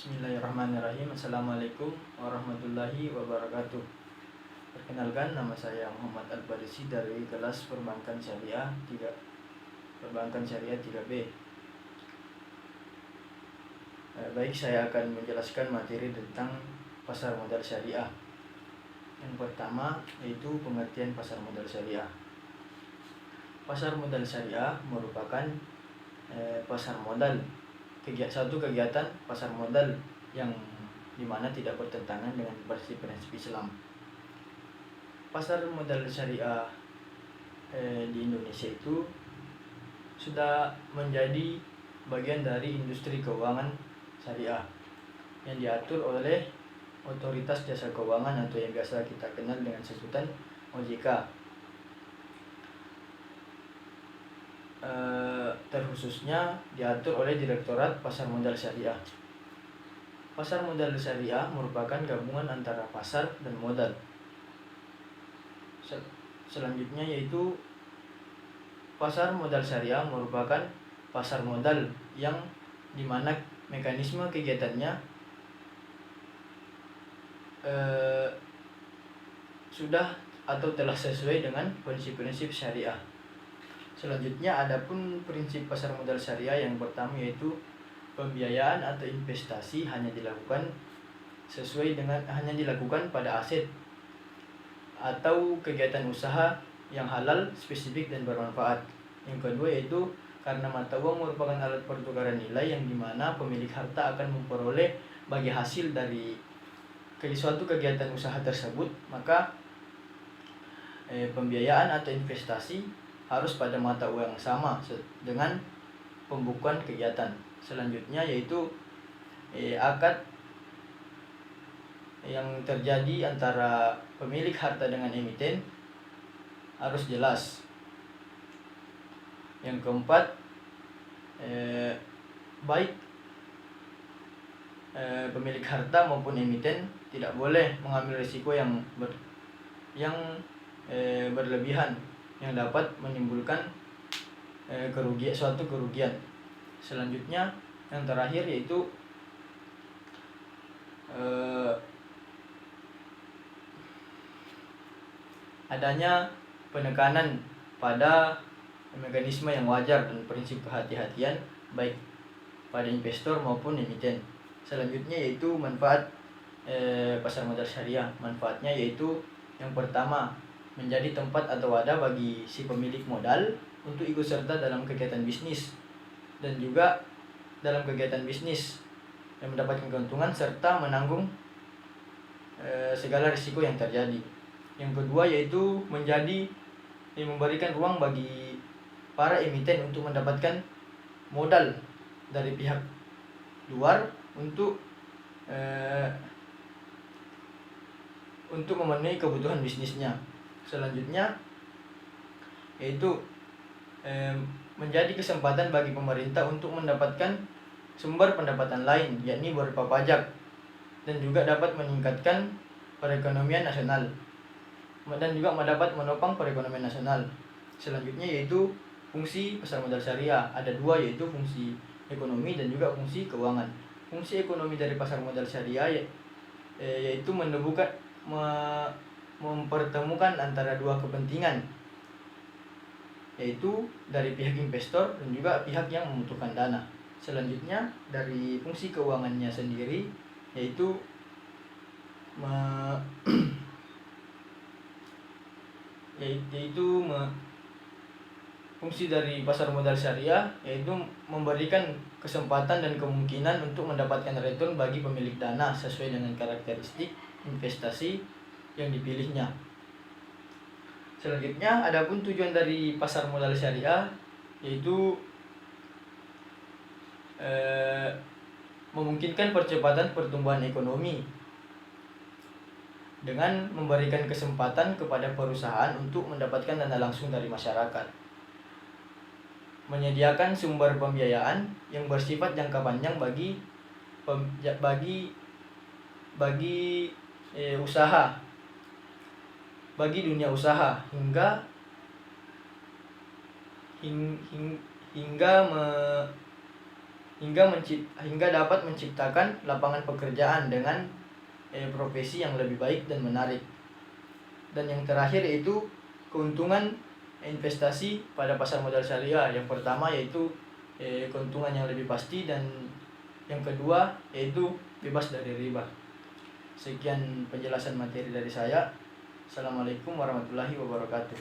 Bismillahirrahmanirrahim. Assalamualaikum warahmatullahi wabarakatuh. Perkenalkan, nama saya Muhammad Al-Barisi dari kelas Perbankan Syariah 3 Perbankan Syariah 3B. Baik, saya akan menjelaskan materi tentang pasar modal syariah. Yang pertama yaitu pengertian pasar modal syariah. Pasar modal syariah merupakan pasar modal, satu kegiatan pasar modal yang dimana tidak bertentangan dengan prinsip-prinsip Islam. Pasar modal syariah di Indonesia itu sudah menjadi bagian dari industri keuangan syariah yang diatur oleh Otoritas Jasa Keuangan atau yang biasa kita kenal dengan sebutan OJK. Terkhususnya diatur oleh Direktorat Pasar Modal Syariah. Pasar modal syariah merupakan gabungan antara pasar dan modal. Selanjutnya yaitu pasar modal syariah merupakan pasar modal yang dimana mekanisme kegiatannya sudah atau telah sesuai dengan prinsip-prinsip syariah. Selanjutnya adapun prinsip pasar modal syariah yang pertama yaitu pembiayaan atau investasi hanya dilakukan pada aset atau kegiatan usaha yang halal, spesifik dan bermanfaat. Yang kedua yaitu karena mata uang merupakan alat pertukaran nilai yang dimana pemilik harta akan memperoleh bagi hasil dari suatu kegiatan usaha tersebut, maka pembiayaan atau investasi harus pada mata uang yang sama dengan pembukuan kegiatan. Selanjutnya yaitu akad yang terjadi antara pemilik harta dengan emiten harus jelas. Yang keempat, baik pemilik harta maupun emiten tidak boleh mengambil risiko yang berlebihan yang dapat menimbulkan suatu kerugian. Selanjutnya yang terakhir yaitu adanya penekanan pada mekanisme yang wajar dan prinsip kehati-hatian baik pada investor maupun emiten. Selanjutnya yaitu manfaat pasar modal syariah. Manfaatnya yaitu yang pertama, menjadi tempat atau wadah bagi si pemilik modal untuk ikut serta dalam kegiatan bisnis dan juga dalam kegiatan bisnis yang mendapatkan keuntungan serta menanggung segala risiko yang terjadi. Yang kedua yaitu memberikan ruang bagi para emiten untuk mendapatkan modal dari pihak luar untuk memenuhi kebutuhan bisnisnya. Selanjutnya yaitu menjadi kesempatan bagi pemerintah untuk mendapatkan sumber pendapatan lain, yakni berupa pajak, dan juga dapat meningkatkan perekonomian nasional dan juga dapat menopang perekonomian nasional. Selanjutnya yaitu fungsi pasar modal syariah. Ada dua, yaitu fungsi ekonomi dan juga fungsi keuangan. Fungsi ekonomi dari pasar modal syariah yaitu mempertemukan antara dua kepentingan, yaitu dari pihak investor dan juga pihak yang membutuhkan dana. Selanjutnya dari fungsi keuangannya sendiri yaitu fungsi dari pasar modal syariah yaitu memberikan kesempatan dan kemungkinan untuk mendapatkan return bagi pemilik dana sesuai dengan karakteristik investasi yang dipilihnya. Selanjutnya adapun tujuan dari pasar modal syariah yaitu memungkinkan percepatan pertumbuhan ekonomi dengan memberikan kesempatan kepada perusahaan untuk mendapatkan dana langsung dari masyarakat, menyediakan sumber pembiayaan yang bersifat jangka panjang bagi usaha, bagi dunia usaha hingga hingga dapat menciptakan lapangan pekerjaan dengan profesi yang lebih baik dan menarik. Dan yang terakhir yaitu keuntungan investasi pada pasar modal syariah. Yang pertama yaitu keuntungan yang lebih pasti, dan yang kedua yaitu bebas dari riba. Sekian penjelasan materi dari saya. Assalamualaikum warahmatullahi wabarakatuh.